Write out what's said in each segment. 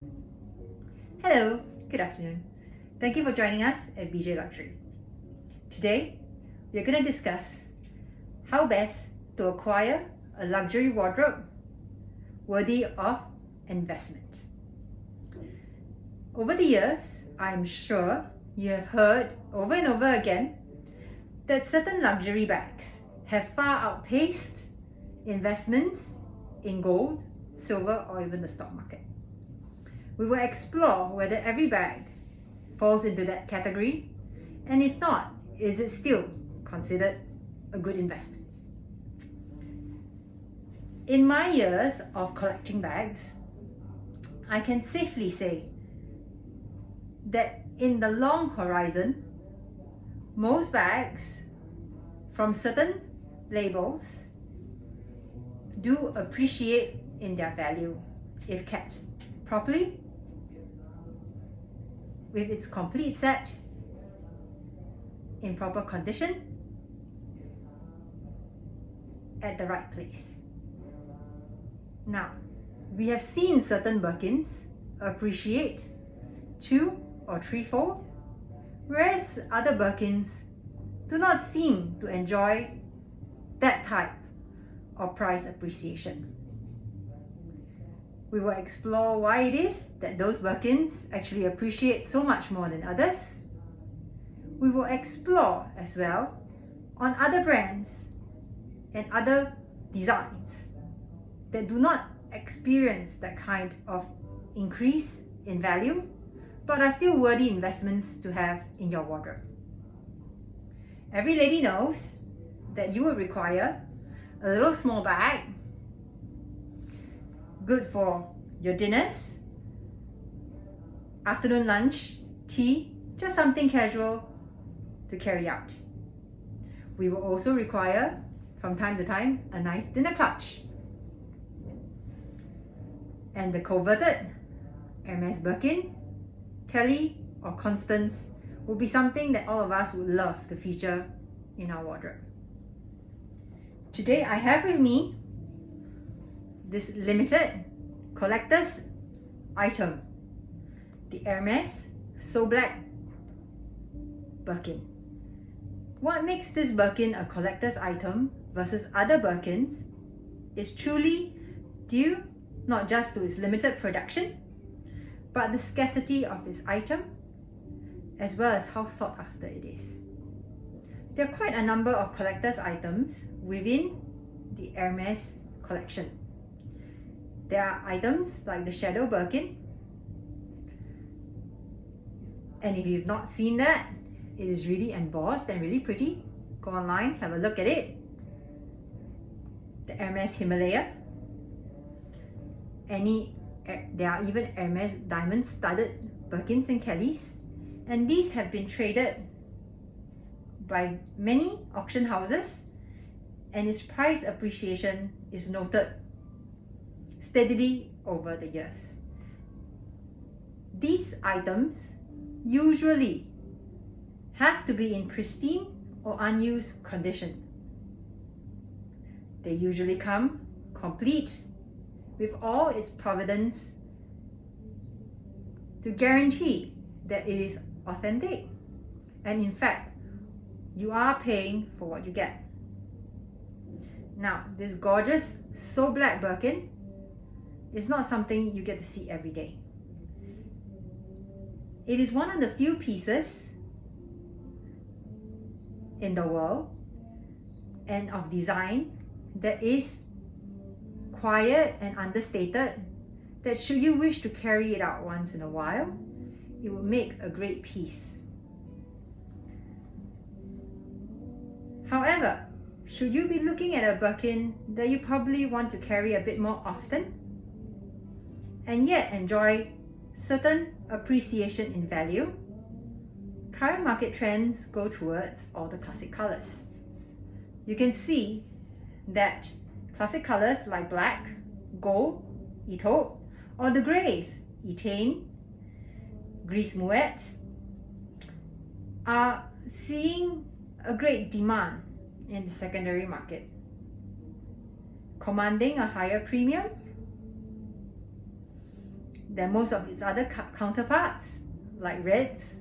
Hello, good afternoon. Thank you for joining us at BJ Luxury. Today, we're going to discuss how best to acquire a luxury wardrobe worthy of investment. Over the years, I'm sure you have heard over and over again that certain luxury bags have far outpaced investments in gold, silver, or even the stock market. We will explore whether every bag falls into that category, and if not, is it still considered a good investment? In my years of collecting bags, I can safely say that in the long horizon, most bags from certain labels do appreciate in their value if kept properly, with its complete set, in proper condition, at the right place. Now, we have seen certain Birkins appreciate 2 or 3-fold, whereas other Birkins do not seem to enjoy that type of price appreciation. We will explore why it is that those Birkins actually appreciate so much more than others. We will explore as well on other brands and other designs that do not experience that kind of increase in value, but are still worthy investments to have in your wardrobe. Every lady knows that you will require a little small bag, good for your dinners, afternoon lunch, tea, just something casual to carry out. We will also require, from time to time, a nice dinner clutch. And the coveted Hermes Birkin, Kelly, or Constance will be something that all of us would love to feature in our wardrobe. Today I have with me this limited collector's item, the Hermes So Black Birkin. What makes this Birkin a collector's item versus other Birkins is truly due not just to its limited production, but the scarcity of its item, as well as how sought after it is. There are quite a number of collector's items within the Hermes collection. There are items like the Shadow Birkin, and if you've not seen that, it is really embossed and really pretty. Go online, have a look at it. The Hermes Himalaya. There are even Hermes diamond studded Birkins and Kellys, and these have been traded by many auction houses, and its price appreciation is noted steadily over the years. These items usually have to be in pristine or unused condition. They usually come complete with all its providence to guarantee that it is authentic, and in fact, you are paying for what you get. Now, this gorgeous So Black Birkin is not something you get to see every day. It is one of the few pieces in the world and of design that is quiet and understated, that should you wish to carry it out once in a while, it would make a great piece. However, should you be looking at a Birkin that you probably want to carry a bit more often, and yet enjoy certain appreciation in value, current market trends go towards all the classic colors. You can see that classic colors like black, gold, taupe, or the greys, Ethane, Gris Mouette, are seeing a great demand in the secondary market, commanding a higher premium than most of its other counterparts, like reds,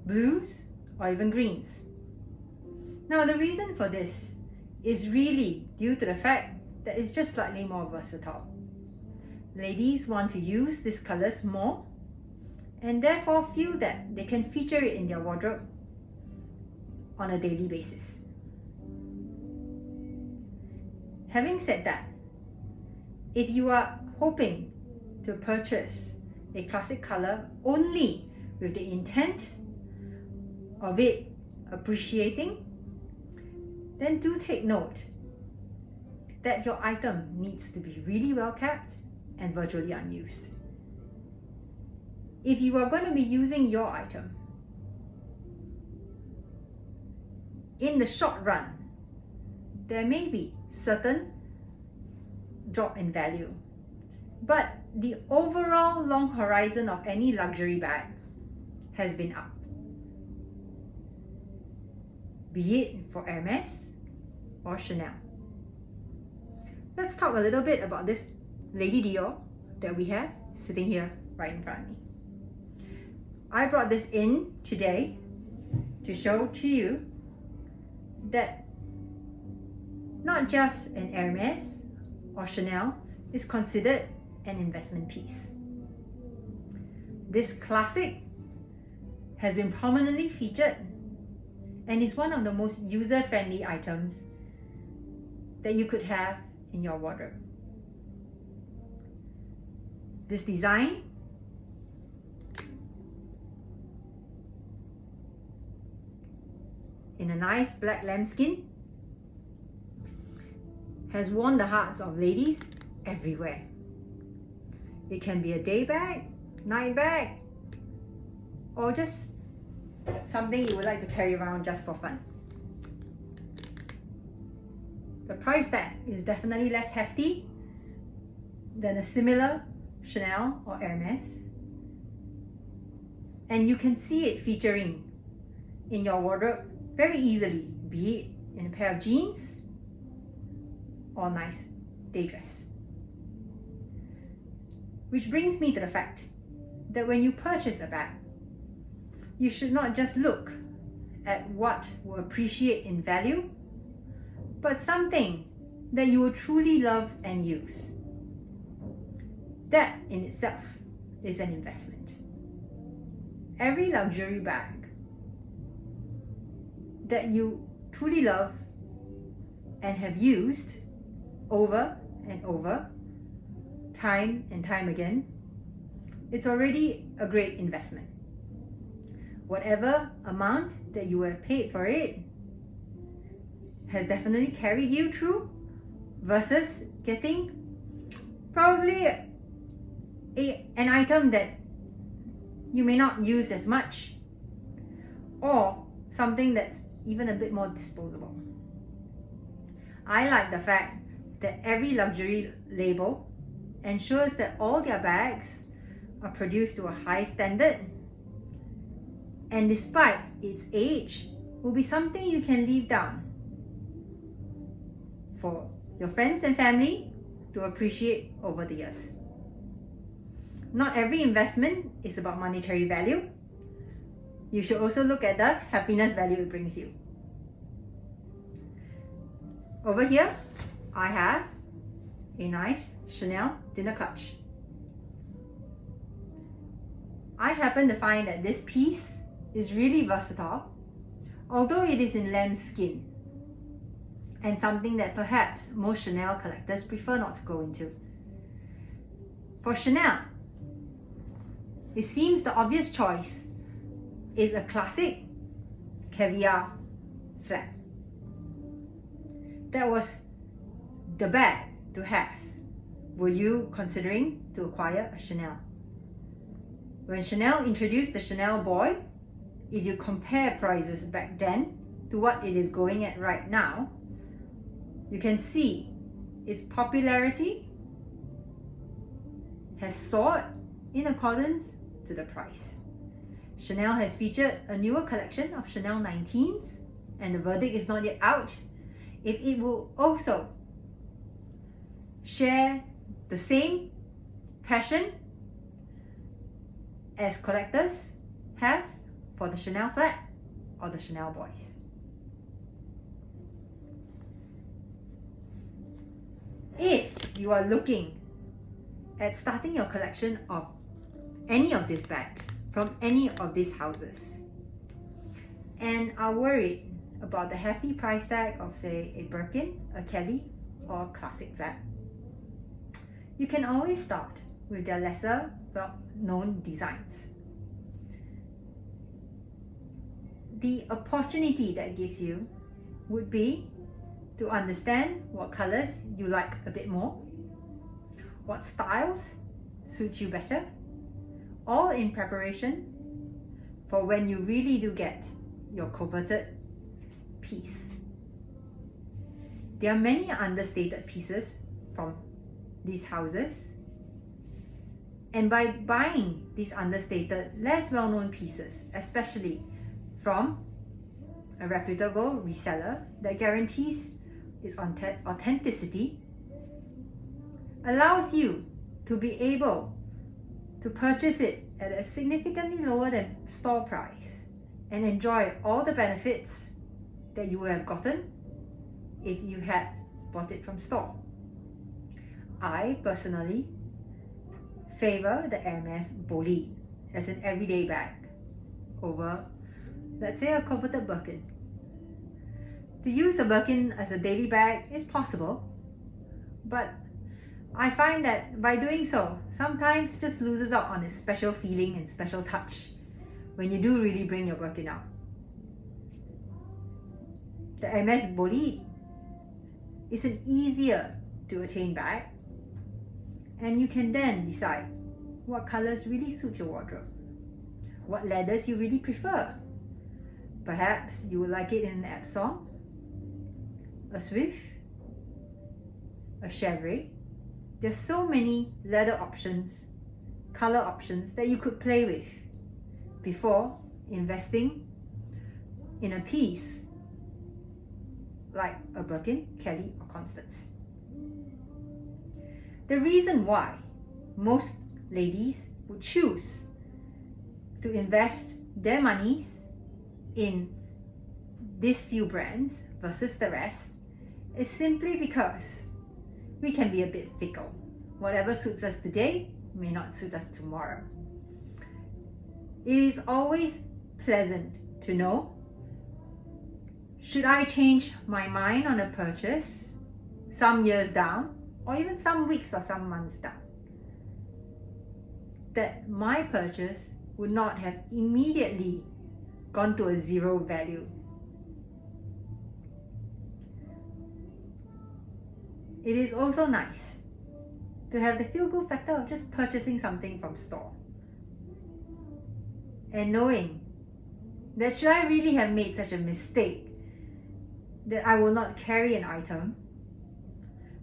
blues, or even greens. Now, the reason for this is really due to the fact that it's just slightly more versatile. Ladies want to use these colors more and therefore feel that they can feature it in their wardrobe on a daily basis. Having said that, if you are hoping to purchase a classic color only with the intent of it appreciating, then do take note that your item needs to be really well kept and virtually unused. If you are going to be using your item in the short run, there may be certain drop in value, but the overall long horizon of any luxury bag has been up, be it for Hermes or Chanel. Let's talk a little bit about this Lady Dior that we have sitting here right in front of me. I brought this in today to show to you that not just an Hermes or Chanel is considered an investment piece. This classic has been prominently featured and is one of the most user-friendly items that you could have in your wardrobe. This design in a nice black lambskin has won the hearts of ladies everywhere. It can be a day bag, night bag, or just something you would like to carry around just for fun. The price tag is definitely less hefty than a similar Chanel or Hermes, and you can see it featuring in your wardrobe very easily, be it in a pair of jeans or a nice day dress. Which brings me to the fact that when you purchase a bag, you should not just look at what will appreciate in value, but something that you will truly love and use. That in itself is an investment. Every luxury bag that you truly love and have used over and over, time and time again, it's already a great investment. Whatever amount that you have paid for it has definitely carried you through versus getting probably an item that you may not use as much, or something that's even a bit more disposable. I like the fact that every luxury label ensures that all their bags are produced to a high standard, and despite its age, will be something you can leave down for your friends and family to appreciate over the years. Not every investment is about monetary value. You should also look at the happiness value it brings you. Over here, I have a nice Chanel dinner clutch. I happen to find that this piece is really versatile, although it is in lambskin, and something that perhaps most Chanel collectors prefer not to go into. For Chanel, it seems the obvious choice is a classic caviar flap. That was the bag to have were you considering to acquire a Chanel. When Chanel introduced the Chanel Boy, if you compare prices back then to what it is going at right now, you can see its popularity has soared in accordance to the price. Chanel has featured a newer collection of Chanel 19s, and the verdict is not yet out if it will also share the same passion as collectors have for the Chanel flat or the Chanel boys. If you are looking at starting your collection of any of these bags from any of these houses and are worried about the hefty price tag of, say, a Birkin, a Kelly, or a classic flat, you can always start with their lesser well-known designs. The opportunity that gives you would be to understand what colors you like a bit more, what styles suit you better, all in preparation for when you really do get your coveted piece. There are many understated pieces from these houses, and by buying these understated, less well-known pieces, especially from a reputable reseller that guarantees its authenticity, allows you to be able to purchase it at a significantly lower than store price and enjoy all the benefits that you would have gotten if you had bought it from store. I personally favor the Hermes Bolide as an everyday bag over, let's say, a coveted Birkin. To use a Birkin as a daily bag is possible, but I find that by doing so, sometimes just loses out on its special feeling and special touch when you do really bring your Birkin out. The Hermes Bolide is an easier to attain bag, and you can then decide what colors really suit your wardrobe, what leathers you really prefer. Perhaps you would like it in an Epsom, a Swift, a Chevrolet. There's so many leather options, color options that you could play with before investing in a piece like a Birkin, Kelly, or Constance. The reason why most ladies would choose to invest their monies in these few brands versus the rest is simply because we can be a bit fickle. Whatever suits us today may not suit us tomorrow. It is always pleasant to know, should I change my mind on a purchase some years down, or even some weeks or some months down, that my purchase would not have immediately gone to a zero value. It is also nice to have the feel-good factor of just purchasing something from store and knowing that should I really have made such a mistake that I will not carry an item,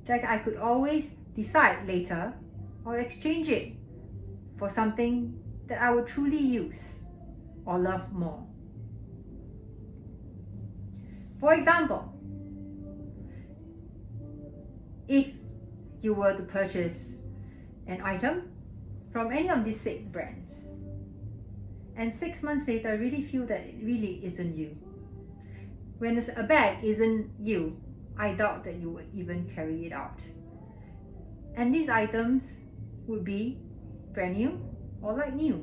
that I could always decide later or exchange it for something that I would truly use or love more. For example, if you were to purchase an item from any of these 6 brands and 6 months later really feel that it really isn't you, when a bag isn't you, I doubt that you would even carry it out. And these items would be brand new or like new,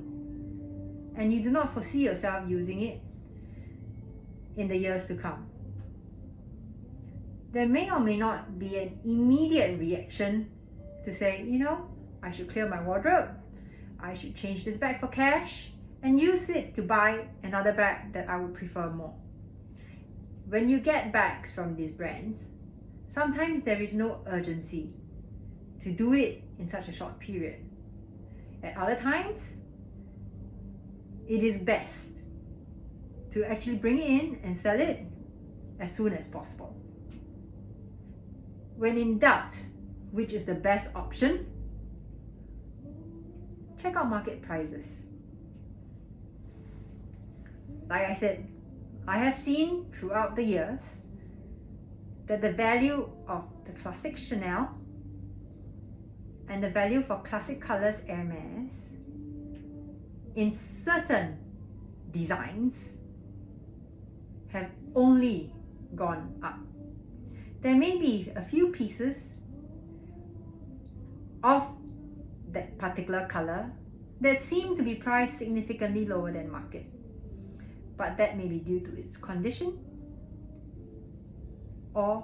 and you do not foresee yourself using it in the years to come. There may or may not be an immediate reaction to say, I should clear my wardrobe, I should change this bag for cash and use it to buy another bag that I would prefer more. When you get bags from these brands, sometimes there is no urgency to do it in such a short period. At other times, it is best to actually bring it in and sell it as soon as possible. When in doubt, which is the best option, check out market prices. Like I said, I have seen throughout the years that the value of the classic Chanel and the value for classic colors Hermes in certain designs have only gone up. There may be a few pieces of that particular color that seem to be priced significantly lower than market, but that may be due to its condition or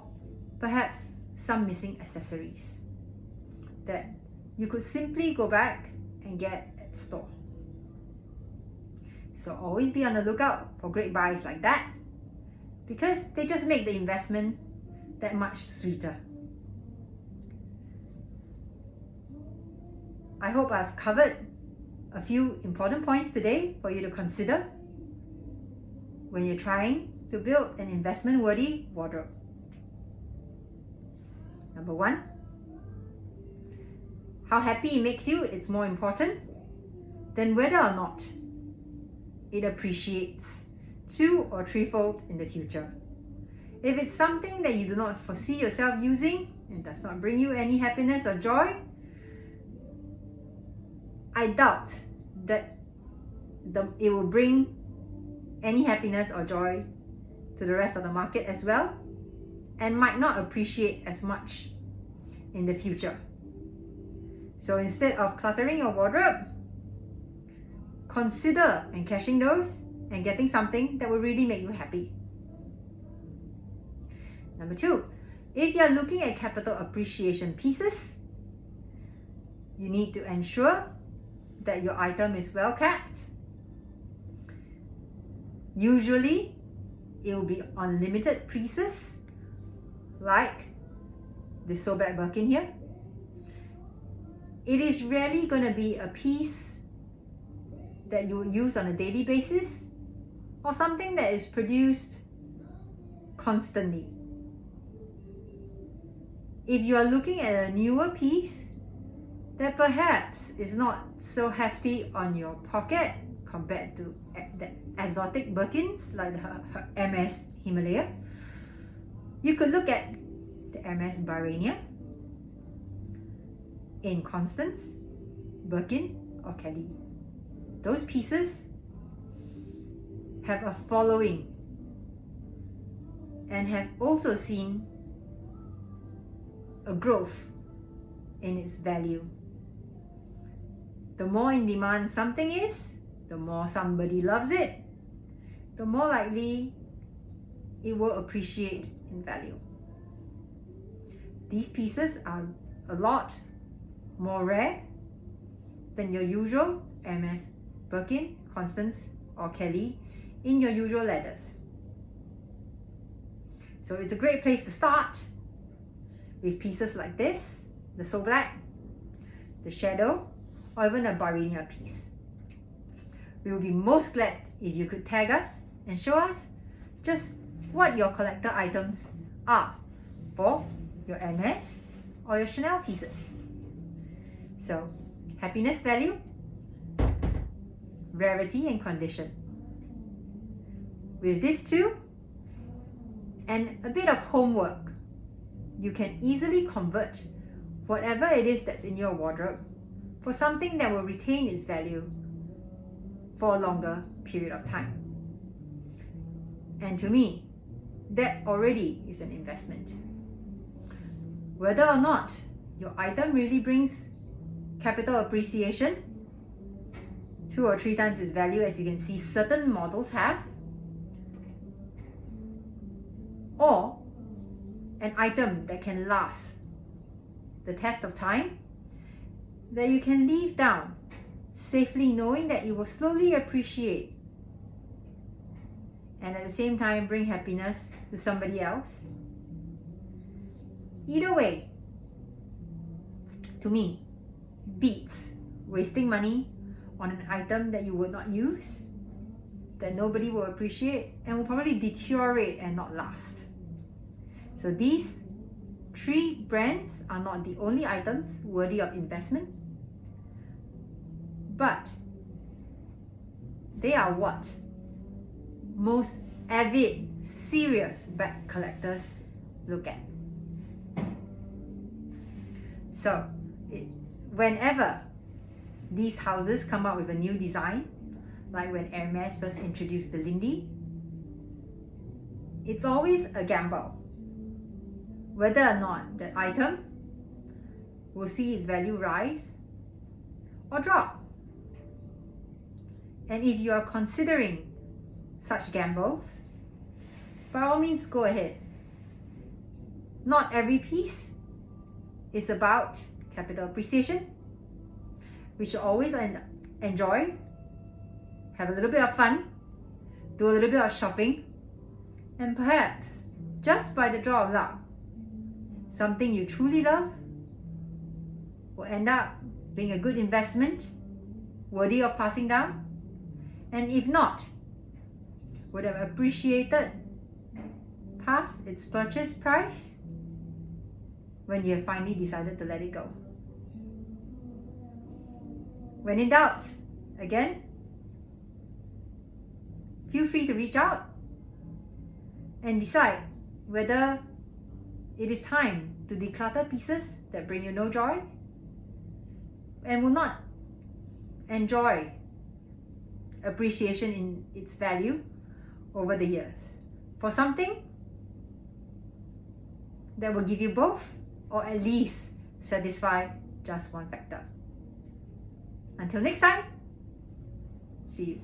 perhaps some missing accessories that you could simply go back and get at store. So always be on the lookout for great buys like that, because they just make the investment that much sweeter. I hope I've covered a few important points today for you to consider when you're trying to build an investment-worthy wardrobe. Number 1, how happy it makes you is more important than whether or not it appreciates 2 or 3-fold in the future. If it's something that you do not foresee yourself using and does not bring you any happiness or joy, I doubt that it will bring any happiness or joy to the rest of the market as well, and might not appreciate as much in the future. So instead of cluttering your wardrobe, consider encashing those and getting something that will really make you happy. Number 2, if you're looking at capital appreciation pieces, you need to ensure that your item is well kept. Usually, it will be on limited pieces, like this soap-back Birkin here. It is rarely going to be a piece that you will use on a daily basis or something that is produced constantly. If you are looking at a newer piece that perhaps is not so hefty on your pocket compared to the exotic Birkins like the Hermes Himalaya, you could look at the Hermes Barania in Constance, Birkin or Kelly. Those pieces have a following and have also seen a growth in its value. The more in demand something is, the more somebody loves it, the more likely it will appreciate in value. These pieces are a lot more rare than your usual Hermes, Birkin, Constance or Kelly in your usual leathers. So it's a great place to start with pieces like this, the So Black, the Shadow, or even a Barania piece. We will be most glad if you could tag us and show us just what your collector items are for your Hermes or your Chanel pieces. So, happiness value, rarity and condition. With these two and a bit of homework, you can easily convert whatever it is that's in your wardrobe for something that will retain its value for a longer period of time. And to me, that already is an investment. Whether or not your item really brings capital appreciation, 2 or 3 times its value, as you can see certain models have, or an item that can last the test of time, that you can leave down safely knowing that it will slowly appreciate and at the same time bring happiness to somebody else. Either way, to me, beats wasting money on an item that you will not use, that nobody will appreciate, and will probably deteriorate and not last. So these 3 brands are not the only items worthy of investment, but they are what most avid, serious bag collectors look at. So, whenever these houses come out with a new design like when Hermes first introduced the Lindy. It's always a gamble whether or not that item will see its value rise or drop. And if you are considering such gambles, by all means go ahead. Not every piece is about capital appreciation. We should always enjoy, have a little bit of fun, do a little bit of shopping, and perhaps, just by the draw of luck, something you truly love will end up being a good investment, worthy of passing down, and if not, would have appreciated past its purchase price when you have finally decided to let it go. When in doubt, again, feel free to reach out and decide whether it is time to declutter pieces that bring you no joy and will not enjoy appreciation in its value over the years, for something that will give you both, or at least satisfy just one factor. Until next time, see you.